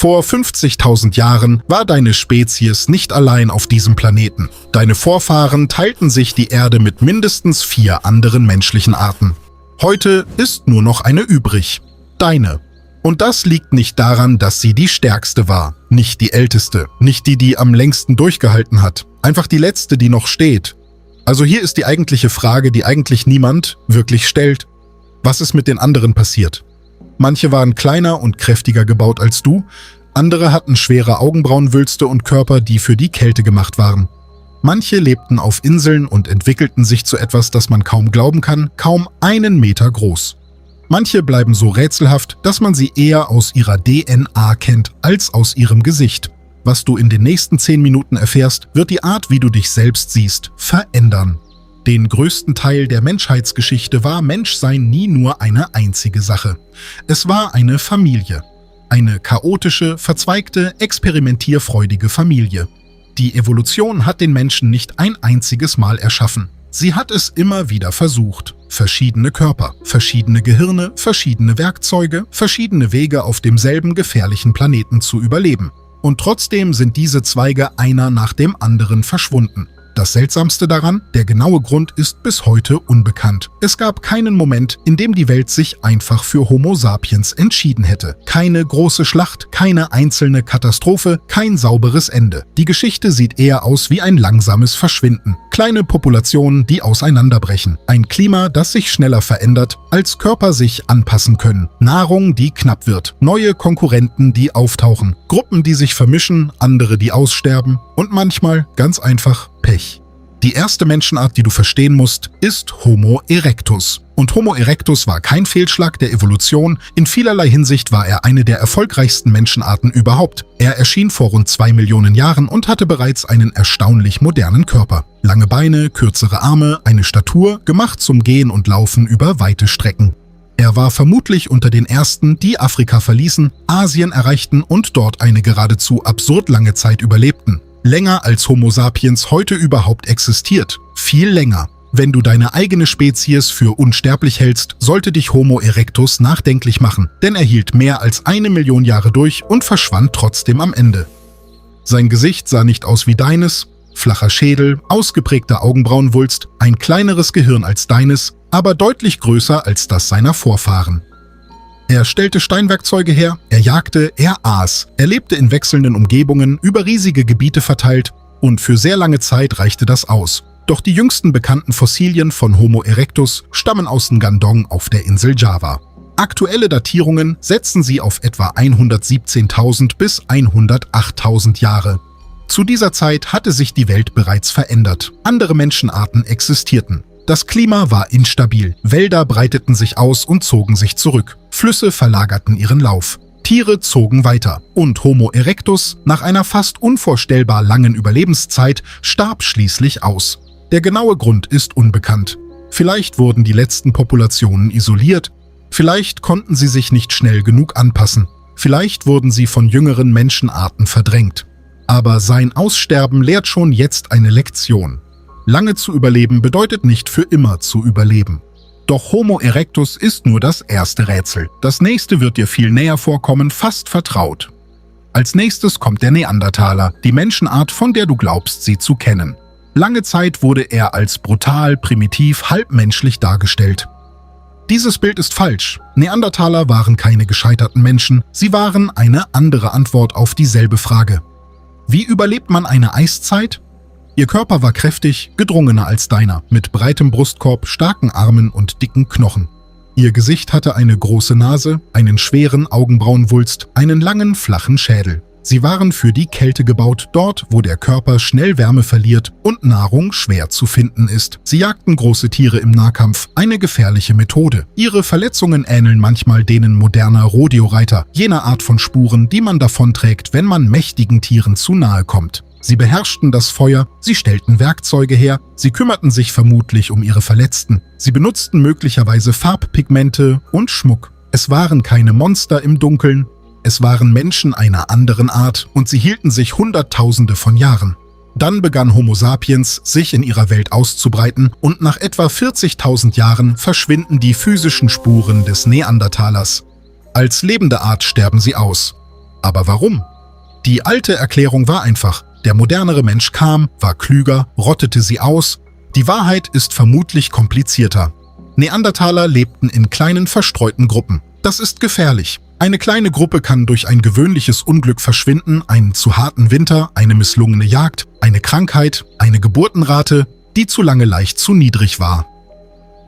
Vor 50.000 Jahren war deine Spezies nicht allein auf diesem Planeten. Deine Vorfahren teilten sich die Erde mit mindestens 4 anderen menschlichen Arten. Heute ist nur noch eine übrig. Deine. Und das liegt nicht daran, dass sie die stärkste war, nicht die älteste, nicht die, die am längsten durchgehalten hat, einfach die letzte, die noch steht. Also hier ist die eigentliche Frage, die eigentlich niemand wirklich stellt. Was ist mit den anderen passiert? Manche waren kleiner und kräftiger gebaut als du, andere hatten schwere Augenbrauenwülste und Körper, die für die Kälte gemacht waren. Manche lebten auf Inseln und entwickelten sich zu etwas, das man kaum glauben kann, kaum 1 Meter groß. Manche bleiben so rätselhaft, dass man sie eher aus ihrer DNA kennt, als aus ihrem Gesicht. Was du in den nächsten 10 Minuten erfährst, wird die Art, wie du dich selbst siehst, verändern. Den größten Teil der Menschheitsgeschichte war Menschsein nie nur eine einzige Sache. Es war eine Familie. Eine chaotische, verzweigte, experimentierfreudige Familie. Die Evolution hat den Menschen nicht ein einziges Mal erschaffen. Sie hat es immer wieder versucht. Verschiedene Körper, verschiedene Gehirne, verschiedene Werkzeuge, verschiedene Wege auf demselben gefährlichen Planeten zu überleben. Und trotzdem sind diese Zweige einer nach dem anderen verschwunden. Das Seltsamste daran, der genaue Grund ist bis heute unbekannt. Es gab keinen Moment, in dem die Welt sich einfach für Homo sapiens entschieden hätte. Keine große Schlacht, keine einzelne Katastrophe, kein sauberes Ende. Die Geschichte sieht eher aus wie ein langsames Verschwinden. Kleine Populationen, die auseinanderbrechen. Ein Klima, das sich schneller verändert, als Körper sich anpassen können. Nahrung, die knapp wird. Neue Konkurrenten, die auftauchen. Gruppen, die sich vermischen, andere, die aussterben. Und manchmal, ganz einfach, Pech. Die erste Menschenart, die du verstehen musst, ist Homo erectus. Und Homo erectus war kein Fehlschlag der Evolution, in vielerlei Hinsicht war er eine der erfolgreichsten Menschenarten überhaupt. Er erschien vor rund 2 Millionen Jahren und hatte bereits einen erstaunlich modernen Körper. Lange Beine, kürzere Arme, eine Statur, gemacht zum Gehen und Laufen über weite Strecken. Er war vermutlich unter den ersten, die Afrika verließen, Asien erreichten und dort eine geradezu absurd lange Zeit überlebten. Länger als Homo sapiens heute überhaupt existiert. Viel länger. Wenn du deine eigene Spezies für unsterblich hältst, sollte dich Homo erectus nachdenklich machen, denn er hielt mehr als 1 Million Jahre durch und verschwand trotzdem am Ende. Sein Gesicht sah nicht aus wie deines, flacher Schädel, ausgeprägter Augenbrauenwulst, ein kleineres Gehirn als deines, aber deutlich größer als das seiner Vorfahren. Er stellte Steinwerkzeuge her, er jagte, er aß, er lebte in wechselnden Umgebungen, über riesige Gebiete verteilt und für sehr lange Zeit reichte das aus. Doch die jüngsten bekannten Fossilien von Homo erectus stammen aus Ngandong auf der Insel Java. Aktuelle Datierungen setzen sie auf etwa 117.000 bis 108.000 Jahre. Zu dieser Zeit hatte sich die Welt bereits verändert. Andere Menschenarten existierten. Das Klima war instabil, Wälder breiteten sich aus und zogen sich zurück, Flüsse verlagerten ihren Lauf, Tiere zogen weiter und Homo erectus, nach einer fast unvorstellbar langen Überlebenszeit, starb schließlich aus. Der genaue Grund ist unbekannt. Vielleicht wurden die letzten Populationen isoliert, vielleicht konnten sie sich nicht schnell genug anpassen, vielleicht wurden sie von jüngeren Menschenarten verdrängt. Aber sein Aussterben lehrt schon jetzt eine Lektion. Lange zu überleben bedeutet nicht für immer zu überleben. Doch Homo erectus ist nur das erste Rätsel. Das nächste wird dir viel näher vorkommen, fast vertraut. Als nächstes kommt der Neandertaler, die Menschenart, von der du glaubst, sie zu kennen. Lange Zeit wurde er als brutal, primitiv, halbmenschlich dargestellt. Dieses Bild ist falsch. Neandertaler waren keine gescheiterten Menschen, sie waren eine andere Antwort auf dieselbe Frage. Wie überlebt man eine Eiszeit? Ihr Körper war kräftig, gedrungener als deiner, mit breitem Brustkorb, starken Armen und dicken Knochen. Ihr Gesicht hatte eine große Nase, einen schweren Augenbrauenwulst, einen langen, flachen Schädel. Sie waren für die Kälte gebaut, dort, wo der Körper schnell Wärme verliert und Nahrung schwer zu finden ist. Sie jagten große Tiere im Nahkampf, eine gefährliche Methode. Ihre Verletzungen ähneln manchmal denen moderner Rodeo-Reiter, jener Art von Spuren, die man davonträgt, wenn man mächtigen Tieren zu nahe kommt. Sie beherrschten das Feuer, sie stellten Werkzeuge her, sie kümmerten sich vermutlich um ihre Verletzten. Sie benutzten möglicherweise Farbpigmente und Schmuck. Es waren keine Monster im Dunkeln, es waren Menschen einer anderen Art und sie hielten sich Hunderttausende von Jahren. Dann begann Homo sapiens, sich in ihrer Welt auszubreiten und nach etwa 40.000 Jahren verschwinden die physischen Spuren des Neandertalers. Als lebende Art sterben sie aus. Aber warum? Die alte Erklärung war einfach: Der modernere Mensch kam, war klüger, rottete sie aus. Die Wahrheit ist vermutlich komplizierter. Neandertaler lebten in kleinen, verstreuten Gruppen. Das ist gefährlich. Eine kleine Gruppe kann durch ein gewöhnliches Unglück verschwinden, einen zu harten Winter, eine misslungene Jagd, eine Krankheit, eine Geburtenrate, die zu lange leicht zu niedrig war.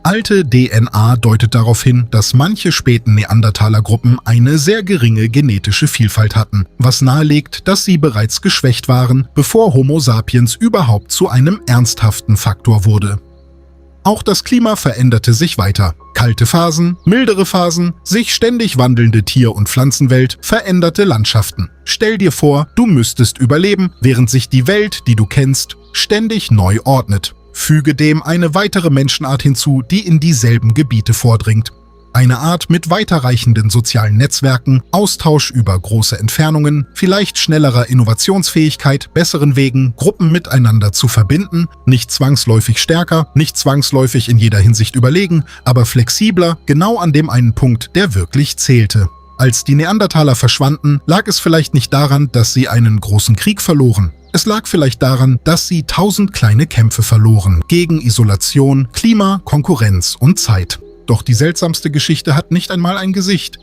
Alte DNA deutet darauf hin, dass manche späten Neandertaler-Gruppen eine sehr geringe genetische Vielfalt hatten, was nahelegt, dass sie bereits geschwächt waren, bevor Homo sapiens überhaupt zu einem ernsthaften Faktor wurde. Auch das Klima veränderte sich weiter. Kalte Phasen, mildere Phasen, sich ständig wandelnde Tier- und Pflanzenwelt, veränderte Landschaften. Stell dir vor, du müsstest überleben, während sich die Welt, die du kennst, ständig neu ordnet. Füge dem eine weitere Menschenart hinzu, die in dieselben Gebiete vordringt. Eine Art mit weiterreichenden sozialen Netzwerken, Austausch über große Entfernungen, vielleicht schnellerer Innovationsfähigkeit, besseren Wegen, Gruppen miteinander zu verbinden, nicht zwangsläufig stärker, nicht zwangsläufig in jeder Hinsicht überlegen, aber flexibler, genau an dem einen Punkt, der wirklich zählte. Als die Neandertaler verschwanden, lag es vielleicht nicht daran, dass sie einen großen Krieg verloren. Es lag vielleicht daran, dass sie 1000 kleine Kämpfe verloren, gegen Isolation, Klima, Konkurrenz und Zeit. Doch die seltsamste Geschichte hat nicht einmal ein Gesicht.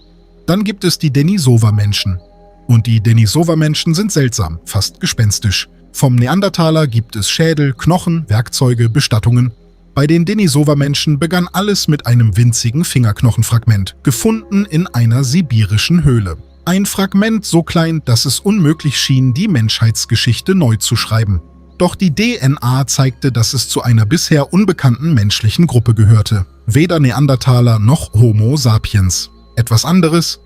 Dann gibt es die Denisova-Menschen. Und die Denisova-Menschen sind seltsam, fast gespenstisch. Vom Neandertaler gibt es Schädel, Knochen, Werkzeuge, Bestattungen. Bei den Denisova-Menschen begann alles mit einem winzigen Fingerknochenfragment, gefunden in einer sibirischen Höhle. Ein Fragment so klein, dass es unmöglich schien, die Menschheitsgeschichte neu zu schreiben. Doch die DNA zeigte, dass es zu einer bisher unbekannten menschlichen Gruppe gehörte. Weder Neandertaler noch Homo sapiens. Etwas anderes?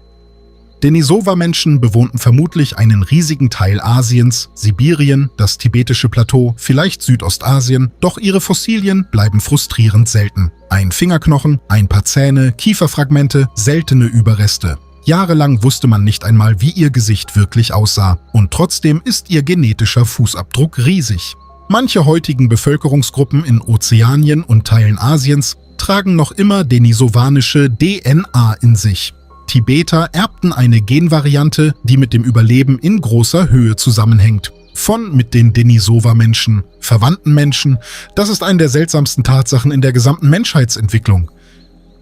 Denisova-Menschen bewohnten vermutlich einen riesigen Teil Asiens, Sibirien, das tibetische Plateau, vielleicht Südostasien, doch ihre Fossilien bleiben frustrierend selten. Ein Fingerknochen, ein paar Zähne, Kieferfragmente, seltene Überreste. Jahrelang wusste man nicht einmal, wie ihr Gesicht wirklich aussah, und trotzdem ist ihr genetischer Fußabdruck riesig. Manche heutigen Bevölkerungsgruppen in Ozeanien und Teilen Asiens tragen noch immer denisovanische DNA in sich. Tibeter erbten eine Genvariante, die mit dem Überleben in großer Höhe zusammenhängt. Von mit den Denisova-Menschen, verwandten Menschen, das ist eine der seltsamsten Tatsachen in der gesamten Menschheitsentwicklung.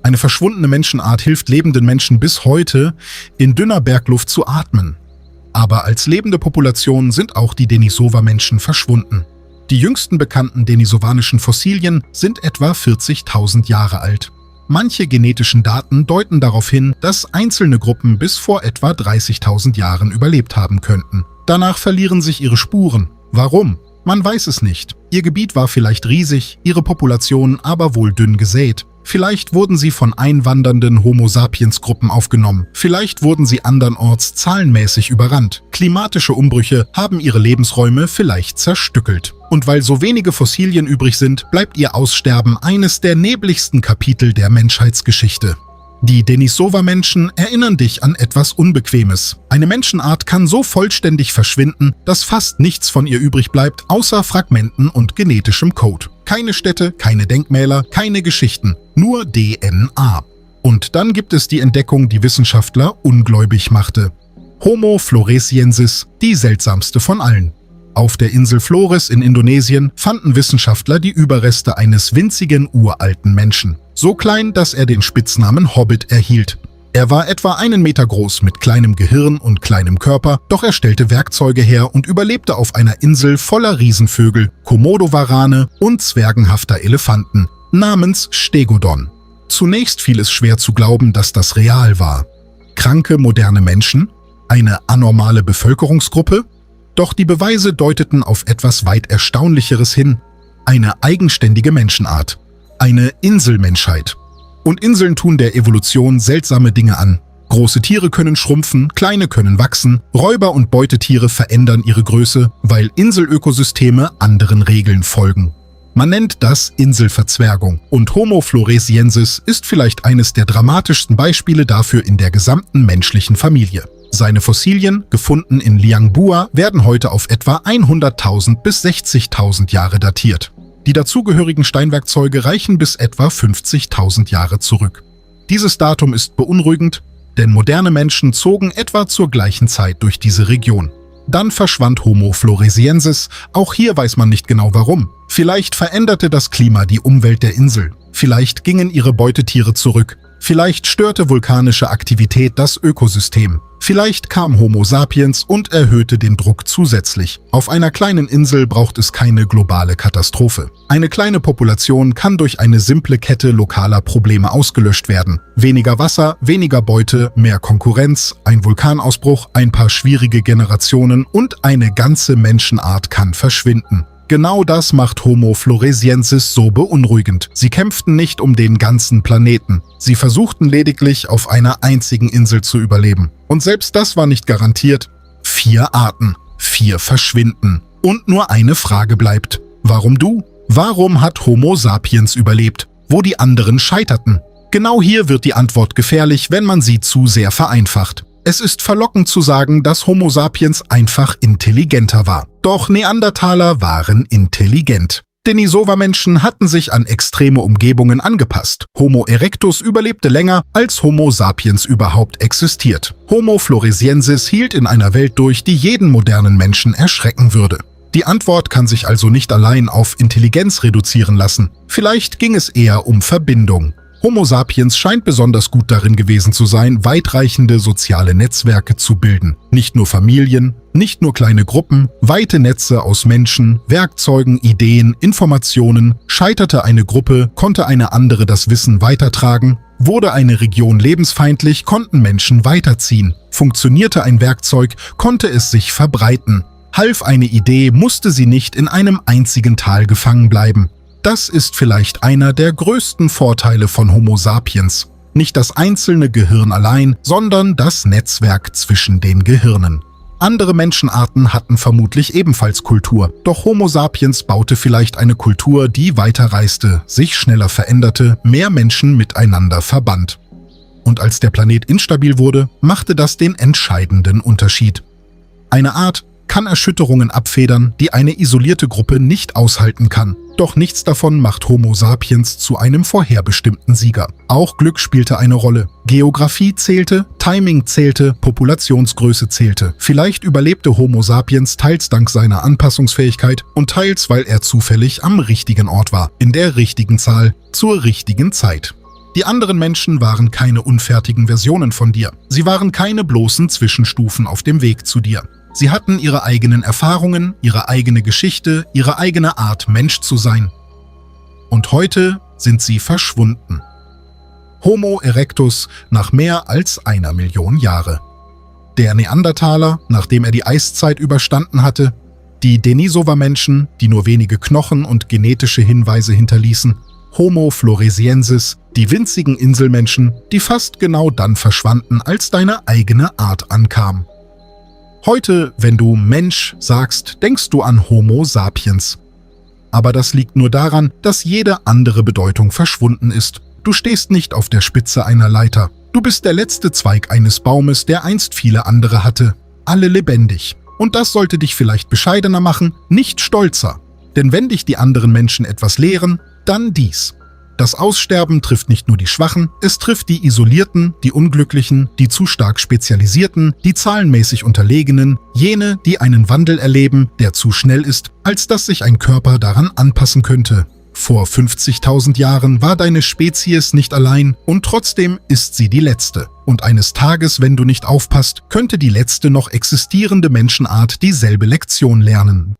Eine verschwundene Menschenart hilft lebenden Menschen bis heute, in dünner Bergluft zu atmen. Aber als lebende Population sind auch die Denisova-Menschen verschwunden. Die jüngsten bekannten denisovanischen Fossilien sind etwa 40.000 Jahre alt. Manche genetischen Daten deuten darauf hin, dass einzelne Gruppen bis vor etwa 30.000 Jahren überlebt haben könnten. Danach verlieren sich ihre Spuren. Warum? Man weiß es nicht. Ihr Gebiet war vielleicht riesig, ihre Population aber wohl dünn gesät. Vielleicht wurden sie von einwandernden Homo-sapiens-Gruppen aufgenommen. Vielleicht wurden sie andernorts zahlenmäßig überrannt. Klimatische Umbrüche haben ihre Lebensräume vielleicht zerstückelt. Und weil so wenige Fossilien übrig sind, bleibt ihr Aussterben eines der nebligsten Kapitel der Menschheitsgeschichte. Die Denisova-Menschen erinnern dich an etwas Unbequemes. Eine Menschenart kann so vollständig verschwinden, dass fast nichts von ihr übrig bleibt, außer Fragmenten und genetischem Code. Keine Städte, keine Denkmäler, keine Geschichten, nur DNA. Und dann gibt es die Entdeckung, die Wissenschaftler ungläubig machte. Homo floresiensis, die seltsamste von allen. Auf der Insel Flores in Indonesien fanden Wissenschaftler die Überreste eines winzigen, uralten Menschen. So klein, dass er den Spitznamen Hobbit erhielt. Er war etwa 1 Meter groß mit kleinem Gehirn und kleinem Körper, doch er stellte Werkzeuge her und überlebte auf einer Insel voller Riesenvögel, Komodowarane und zwergenhafter Elefanten, namens Stegodon. Zunächst fiel es schwer zu glauben, dass das real war. Kranke, moderne Menschen? Eine anormale Bevölkerungsgruppe? Doch die Beweise deuteten auf etwas weit Erstaunlicheres hin. Eine eigenständige Menschenart. Eine Inselmenschheit. Und Inseln tun der Evolution seltsame Dinge an. Große Tiere können schrumpfen, kleine können wachsen, Räuber- und Beutetiere verändern ihre Größe, weil Inselökosysteme anderen Regeln folgen. Man nennt das Inselverzwergung. Und Homo floresiensis ist vielleicht eines der dramatischsten Beispiele dafür in der gesamten menschlichen Familie. Seine Fossilien, gefunden in Liangbua, werden heute auf etwa 100.000 bis 60.000 Jahre datiert. Die dazugehörigen Steinwerkzeuge reichen bis etwa 50.000 Jahre zurück. Dieses Datum ist beunruhigend, denn moderne Menschen zogen etwa zur gleichen Zeit durch diese Region. Dann verschwand Homo floresiensis, auch hier weiß man nicht genau warum. Vielleicht veränderte das Klima die Umwelt der Insel, vielleicht gingen ihre Beutetiere zurück, vielleicht störte vulkanische Aktivität das Ökosystem, vielleicht kam Homo sapiens und erhöhte den Druck zusätzlich. Auf einer kleinen Insel braucht es keine globale Katastrophe. Eine kleine Population kann durch eine simple Kette lokaler Probleme ausgelöscht werden. Weniger Wasser, weniger Beute, mehr Konkurrenz, ein Vulkanausbruch, ein paar schwierige Generationen und eine ganze Menschenart kann verschwinden. Genau das macht Homo floresiensis so beunruhigend. Sie kämpften nicht um den ganzen Planeten. Sie versuchten lediglich, auf einer einzigen Insel zu überleben. Und selbst das war nicht garantiert. 4 Arten, 4 verschwinden. Und nur eine Frage bleibt. Warum du? Warum hat Homo sapiens überlebt, wo die anderen scheiterten? Genau hier wird die Antwort gefährlich, wenn man sie zu sehr vereinfacht. Es ist verlockend zu sagen, dass Homo sapiens einfach intelligenter war. Doch Neandertaler waren intelligent. Denisova-Menschen hatten sich an extreme Umgebungen angepasst. Homo erectus überlebte länger, als Homo sapiens überhaupt existiert. Homo floresiensis hielt in einer Welt durch, die jeden modernen Menschen erschrecken würde. Die Antwort kann sich also nicht allein auf Intelligenz reduzieren lassen. Vielleicht ging es eher um Verbindung. Homo sapiens scheint besonders gut darin gewesen zu sein, weitreichende soziale Netzwerke zu bilden. Nicht nur Familien, nicht nur kleine Gruppen, weite Netze aus Menschen, Werkzeugen, Ideen, Informationen. Scheiterte eine Gruppe, konnte eine andere das Wissen weitertragen. Wurde eine Region lebensfeindlich, konnten Menschen weiterziehen. Funktionierte ein Werkzeug, konnte es sich verbreiten. Half eine Idee, musste sie nicht in einem einzigen Tal gefangen bleiben. Das ist vielleicht einer der größten Vorteile von Homo sapiens. Nicht das einzelne Gehirn allein, sondern das Netzwerk zwischen den Gehirnen. Andere Menschenarten hatten vermutlich ebenfalls Kultur, doch Homo sapiens baute vielleicht eine Kultur, die weiterreiste, sich schneller veränderte, mehr Menschen miteinander verband. Und als der Planet instabil wurde, machte das den entscheidenden Unterschied. Eine Art kann Erschütterungen abfedern, die eine isolierte Gruppe nicht aushalten kann. Doch nichts davon macht Homo sapiens zu einem vorherbestimmten Sieger. Auch Glück spielte eine Rolle. Geografie zählte, Timing zählte, Populationsgröße zählte. Vielleicht überlebte Homo sapiens teils dank seiner Anpassungsfähigkeit und teils, weil er zufällig am richtigen Ort war, in der richtigen Zahl, zur richtigen Zeit. Die anderen Menschen waren keine unfertigen Versionen von dir. Sie waren keine bloßen Zwischenstufen auf dem Weg zu dir. Sie hatten ihre eigenen Erfahrungen, ihre eigene Geschichte, ihre eigene Art, Mensch zu sein. Und heute sind sie verschwunden. Homo erectus nach mehr als 1 Million Jahre. Der Neandertaler, nachdem er die Eiszeit überstanden hatte. Die Denisova-Menschen, die nur wenige Knochen und genetische Hinweise hinterließen. Homo floresiensis, die winzigen Inselmenschen, die fast genau dann verschwanden, als deine eigene Art ankam. Heute, wenn du Mensch sagst, denkst du an Homo sapiens. Aber das liegt nur daran, dass jede andere Bedeutung verschwunden ist. Du stehst nicht auf der Spitze einer Leiter. Du bist der letzte Zweig eines Baumes, der einst viele andere hatte. Alle lebendig. Und das sollte dich vielleicht bescheidener machen, nicht stolzer. Denn wenn dich die anderen Menschen etwas lehren, dann dies. Das Aussterben trifft nicht nur die Schwachen, es trifft die Isolierten, die Unglücklichen, die zu stark Spezialisierten, die zahlenmäßig Unterlegenen, jene, die einen Wandel erleben, der zu schnell ist, als dass sich ein Körper daran anpassen könnte. Vor 50.000 Jahren war deine Spezies nicht allein und trotzdem ist sie die letzte. Und eines Tages, wenn du nicht aufpasst, könnte die letzte noch existierende Menschenart dieselbe Lektion lernen.